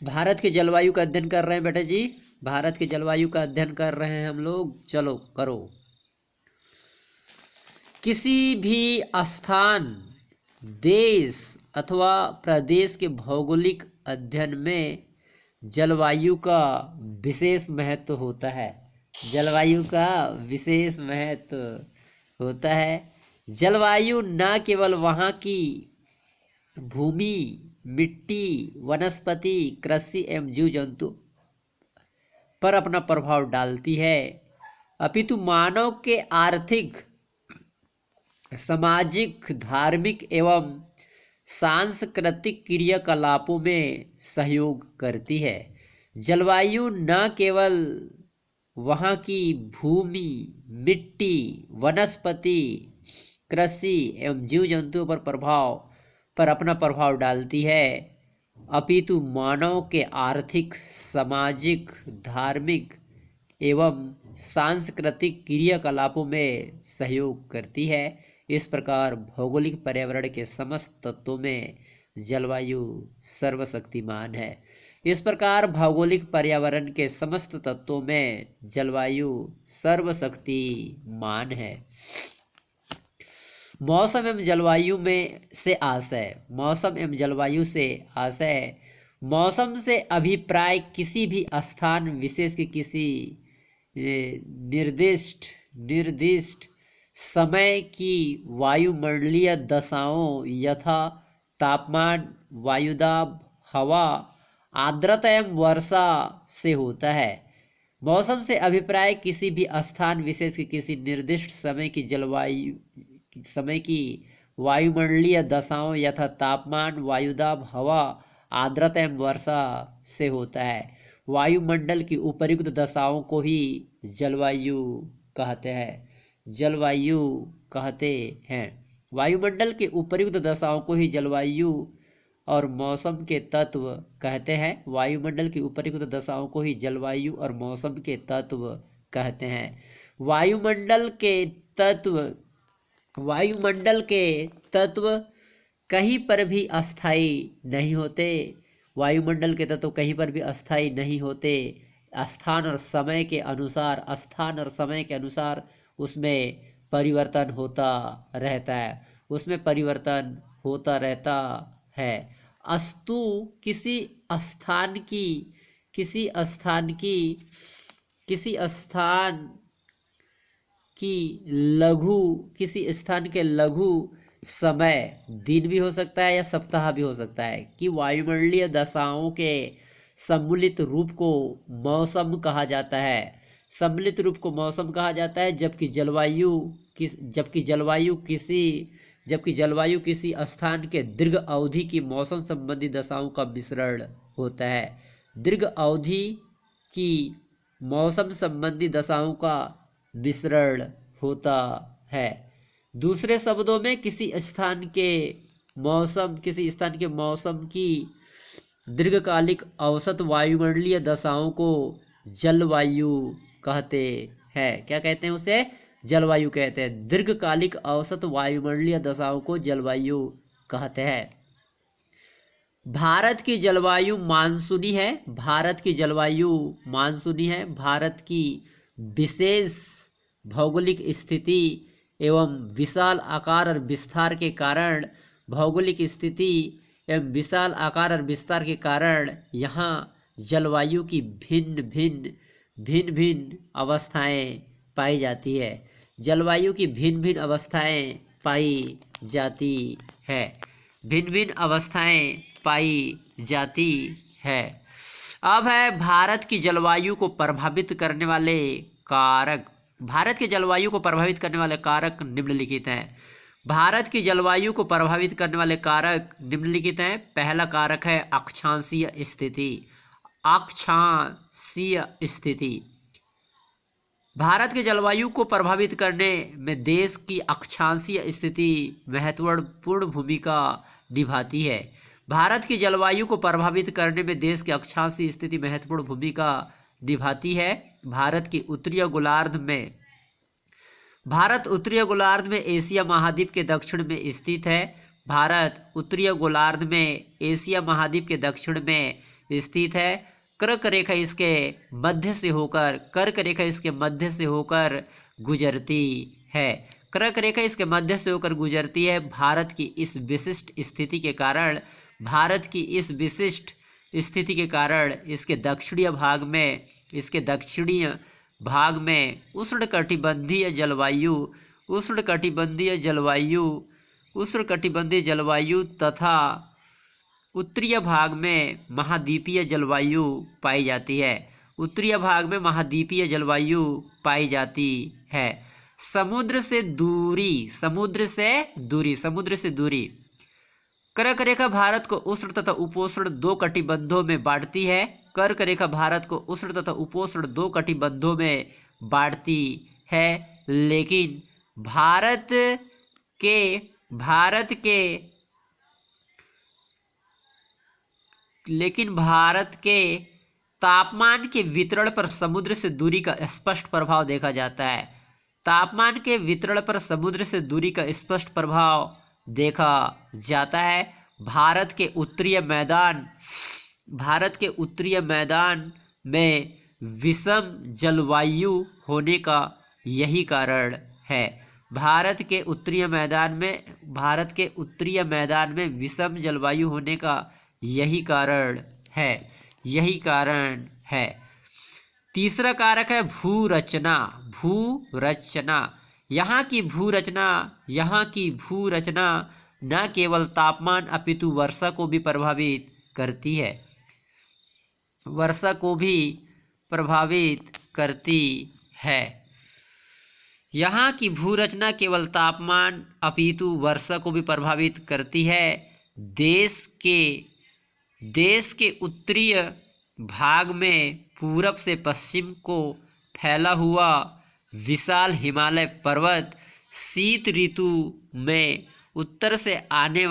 भारत के जलवायु का अध्ययन कर रहे हैं बेटा जी, भारत के जलवायु का अध्ययन कर रहे हैं हम लोग। चलो करो। किसी भी स्थान, देश अथवा प्रदेश के भौगोलिक अध्ययन में जलवायु का विशेष महत्व होता है। जलवायु का विशेष महत्व होता है। जलवायु न केवल वहाँ की भूमि, मिट्टी, वनस्पति, कृषि एवं जीव जंतु पर अपना प्रभाव डालती है, अपितु मानव के आर्थिक, सामाजिक, धार्मिक एवं सांस्कृतिक क्रियाकलापों में सहयोग करती है। जलवायु न केवल वहाँ की भूमि, मिट्टी, वनस्पति, कृषि एवं जीव जंतुओं पर अपना प्रभाव डालती है, अपितु मानव के आर्थिक, सामाजिक, धार्मिक एवं सांस्कृतिक क्रियाकलापों में सहयोग करती है। इस प्रकार भौगोलिक पर्यावरण के समस्त तत्वों में जलवायु सर्वशक्तिमान है। इस प्रकार भौगोलिक पर्यावरण के समस्त तत्वों में जलवायु सर्वशक्तिमान है। मौसम एवं जलवायु में से आशय। मौसम एवं जलवायु से आशय। मौसम से अभिप्राय किसी भी स्थान विशेष के किसी निर्दिष्ट समय की वायुमंडलीय दशाओं यथा तापमान, वायुदाब, हवा, आर्द्रता एवं वर्षा से होता है। मौसम से अभिप्राय किसी भी स्थान विशेष के किसी निर्दिष्ट समय की वायुमंडलीय दशाओं यथा तापमान, वायुदाब, हवा, आर्द्रता एवं वर्षा से होता है। वायुमंडल की उपर्युक्त दशाओं को ही जलवायु कहते हैं। जलवायु कहते हैं। वायुमंडल के उपर्युक्त दशाओं को ही जलवायु और मौसम के तत्व कहते हैं। वायुमंडल की उपर्युक्त दशाओं को ही जलवायु और मौसम के तत्व कहते हैं। वायुमंडल के तत्व कहीं पर भी अस्थायी नहीं होते। वायुमंडल के तत्व कहीं पर भी अस्थायी नहीं होते। स्थान और समय के अनुसार उसमें परिवर्तन होता रहता है। अस्तु किसी स्थान के लघु समय, दिन भी हो सकता है या सप्ताह भी हो सकता है, कि वायुमंडलीय दशाओं के सम्मिलित रूप को मौसम कहा जाता है। जबकि जलवायु किसी स्थान के दीर्घ अवधि की मौसम संबंधी दशाओं का मिश्रण होता है। दीर्घ अवधि की मौसम संबंधी दशाओं का मिश्रण होता है। दूसरे शब्दों में किसी स्थान के मौसम की दीर्घकालिक औसत वायुमंडलीय दशाओं को जलवायु कहते हैं। क्या कहते हैं उसे? जलवायु कहते हैं। दीर्घकालिक औसत वायुमंडलीय दशाओं को जलवायु कहते हैं। भारत की जलवायु मानसूनी है। भारत की विशेष भौगोलिक स्थिति एवं विशाल आकार और विस्तार के कारण यहाँ जलवायु की भिन्न अवस्थाएं पाई जाती है। अब है भारत की जलवायु को प्रभावित करने वाले कारक। भारत की जलवायु को प्रभावित करने वाले कारक निम्नलिखित हैं। पहला कारक है अक्षांशीय स्थिति। भारत के जलवायु को प्रभावित करने में देश की अक्षांशीय स्थिति महत्वपूर्ण भूमिका निभाती है। भारत की जलवायु को प्रभावित करने में देश की अक्षांशीय स्थिति महत्वपूर्ण भूमिका निभाती है। भारत उत्तरीय गोलार्ध में एशिया महाद्वीप के दक्षिण में स्थित है। स्थित है। कर्क रेखा इसके मध्य से होकर गुजरती है। कर्क रेखा इसके मध्य से होकर गुजरती है। भारत की इस विशिष्ट स्थिति के कारण इसके दक्षिणीय भाग में उष्णकटिबंधीय जलवायु तथा उत्तरीय भाग में महाद्वीपीय जलवायु पाई जाती है। समुद्र से दूरी। कर्क रेखा भारत को उष्ण तथा उपोष्ण दो कटिबंधों में बांटती है। लेकिन भारत के तापमान के वितरण पर समुद्र से दूरी का स्पष्ट प्रभाव देखा जाता है। भारत के उत्तरीय मैदान में विषम जलवायु होने का यही कारण है। भारत के उत्तरीय मैदान में विषम जलवायु होने का यही कारण है। तीसरा कारक है भूरचना। यहाँ की भूरचना न केवल तापमान अपितु वर्षा को भी प्रभावित करती है। यहाँ की भूरचना केवल तापमान अपितु वर्षा को भी प्रभावित करती है। देश के उत्तरीय भाग में पूरब से पश्चिम को फैला हुआ विशाल हिमालय पर्वत शीत ऋतु में उत्तर से आने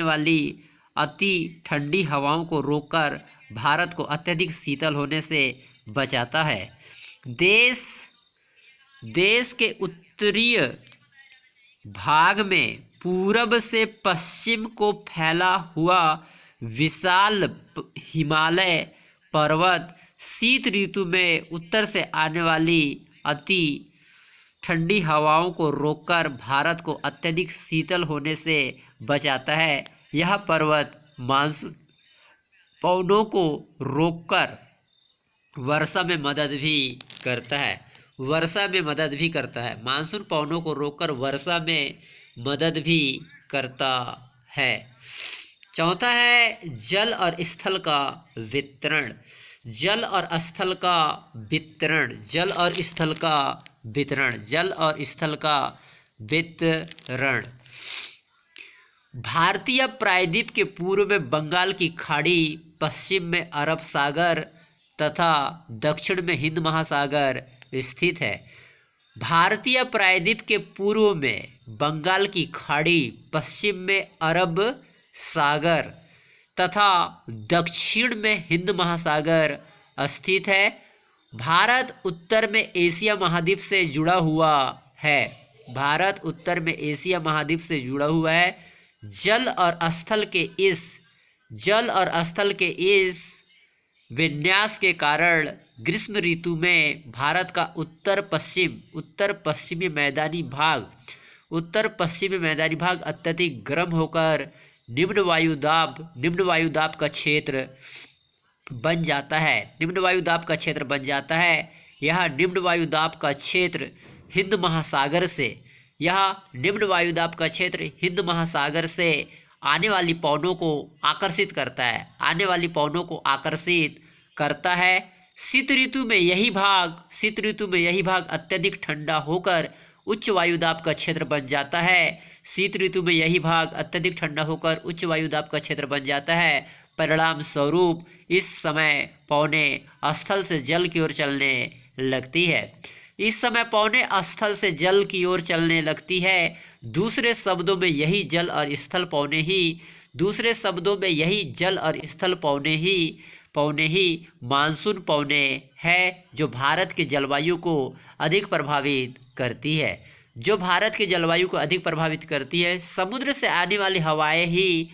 वाली अति ठंडी हवाओं को रोककर भारत को अत्यधिक शीतल होने से बचाता है। देश के उत्तरीय भाग में पूरब से पश्चिम को फैला हुआ विशाल हिमालय पर्वत शीत ऋतु में उत्तर से आने वाली अति ठंडी हवाओं को रोककर भारत को अत्यधिक शीतल होने से बचाता है। यह पर्वत मानसून पवनों को रोककर वर्षा में मदद भी करता है। मानसून पवनों को रोककर वर्षा में मदद भी करता है। चौथा है जल और स्थल का वितरण। भारतीय प्रायद्वीप के पूर्व में बंगाल की खाड़ी, पश्चिम में अरब सागर तथा दक्षिण में हिंद महासागर स्थित है। भारतीय प्रायद्वीप के पूर्व में बंगाल की खाड़ी, पश्चिम में अरब सागर तथा दक्षिण में हिंद महासागर स्थित है। भारत उत्तर में एशिया महाद्वीप से जुड़ा हुआ है। जल और स्थल के इस विन्यास के कारण ग्रीष्म ऋतु में भारत का उत्तर पश्चिमी मैदानी भाग अत्यधिक गर्म होकर निम्न वायुदाब का क्षेत्र बन जाता है। यह निम्न वायुदाब का क्षेत्र हिंद महासागर से आने वाली पवनों को आकर्षित करता है। शीत ऋतु में यही भाग अत्यधिक ठंडा होकर उच्च वायुदाब का क्षेत्र बन जाता है। परिणाम स्वरूप इस समय पवने स्थल से जल की ओर चलने लगती है। दूसरे शब्दों में यही जल और स्थल पवने ही मानसून पवने हैं जो भारत के जलवायु को अधिक प्रभावित करती है। समुद्र से आने वाली हवाएं ही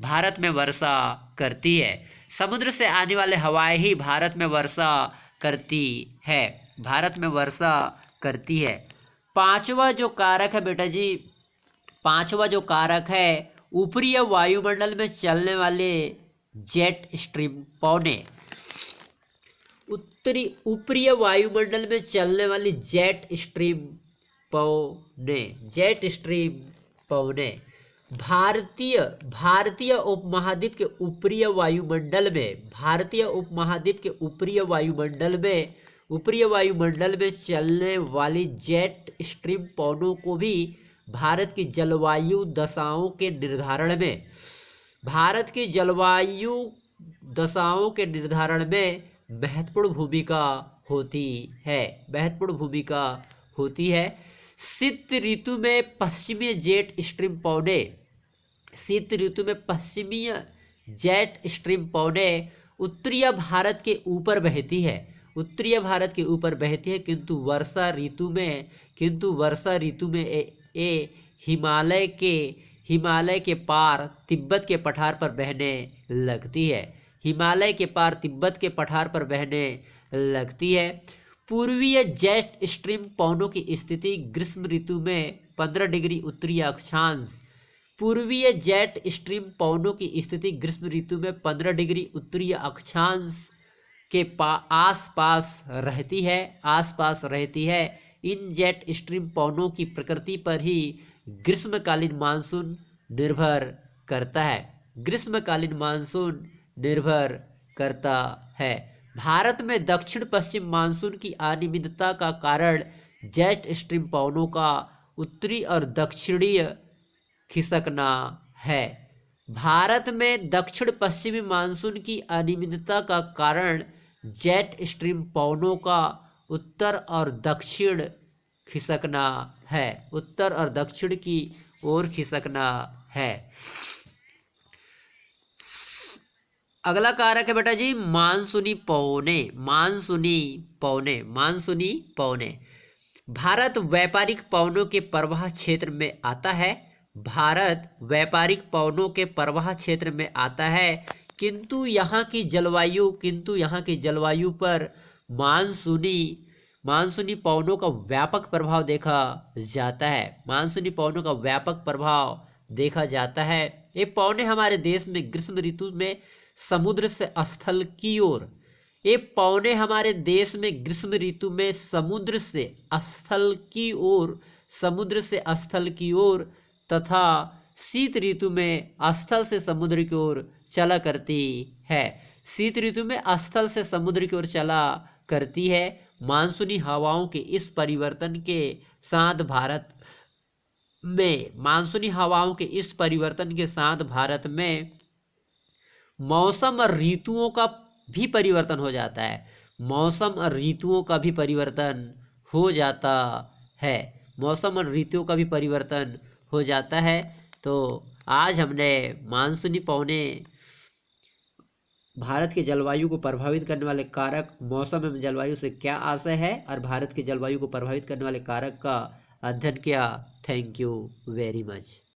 भारत में वर्षा करती है। समुद्र से आने वाले हवाएं ही भारत में वर्षा करती है, भारत में वर्षा करती है। पांचवा जो कारक है बेटा जी, पांचवा जो कारक है, ऊपरी वायुमंडल में चलने वाले जेट स्ट्रीम पौने, ऊपरी वायुमंडल में चलने वाली जेट स्ट्रीम पौने, जेट स्ट्रीम पौने भारतीय उपमहाद्वीप के ऊपरी वायुमंडल में, भारतीय उपमहाद्वीप के ऊपरी वायुमंडल में चलने वाली जेट स्ट्रीम पौनों को भी भारत की जलवायु दशाओं के निर्धारण में, भारत की जलवायु दशाओं के निर्धारण में महत्वपूर्ण भूमिका होती है, महत्वपूर्ण भूमिका होती है। शीत ऋतु में पश्चिमी जेट स्ट्रीम पौने, शीत ऋतु में पश्चिमी जेट स्ट्रीम पौने उत्तरीय भारत के ऊपर बहती है, उत्तरीय भारत के ऊपर बहती है, किंतु वर्षा ऋतु में ये हिमालय के पार तिब्बत के पठार पर बहने लगती है, हिमालय के पार तिब्बत के पठार पर बहने लगती है। पूर्वीय जेट स्ट्रीम पौनों की स्थिति ग्रीष्म ऋतु में 15 डिग्री उत्तरीय अक्षांश, पूर्वीय जेट स्ट्रीम पौनों की स्थिति ग्रीष्म ऋतु में 15 डिग्री उत्तरीय अक्षांश के आसपास रहती है, आसपास रहती है। इन जेट स्ट्रीम पौनों की प्रकृति पर ही ग्रीष्मकालीन मानसून निर्भर करता है, ग्रीष्मकालीन मानसून निर्भर करता है। भारत में दक्षिण पश्चिम मानसून की अनियमितता का कारण जेट स्ट्रीम पवनों का उत्तरी और दक्षिणीय खिसकना है। भारत में दक्षिण पश्चिमी मानसून की अनियमितता का कारण जेट स्ट्रीम पवनों का उत्तर और दक्षिण खिसकना है, उत्तर और दक्षिण की ओर खिसकना है। अगला कारक है बेटा जी मानसूनी पवने, मानसूनी पवने, मानसूनी पवने। भारत व्यापारिक पवनों के प्रवाह क्षेत्र में आता है, भारत व्यापारिक पवनों के प्रवाह क्षेत्र में आता है, किंतु यहाँ की जलवायु पर मानसूनी पवनों का व्यापक प्रभाव देखा जाता है, मानसूनी पवनों का व्यापक प्रभाव देखा जाता है। ये पवने हमारे देश में ग्रीष्म ऋतु में समुद्र से स्थल की ओर, ये पवने हमारे देश में ग्रीष्म ऋतु में समुद्र से स्थल की ओर तथा शीत ऋतु में स्थल से समुद्र की ओर चला करती है, शीत ऋतु में स्थल से समुद्र की ओर चला करती है। मानसूनी हवाओं के इस परिवर्तन के साथ भारत में मौसम और ऋतुओं का भी परिवर्तन हो जाता है, मौसम और ऋतुओं का भी परिवर्तन हो जाता है, मौसम और ऋतुओं का भी परिवर्तन हो जाता है। तो आज हमने मानसूनी पवने, भारत की जलवायु को प्रभावित करने वाले कारक, मौसम एवं जलवायु से क्या आशय है और भारत की जलवायु को प्रभावित करने वाले कारक का अध्ययन किया। Thank you very much.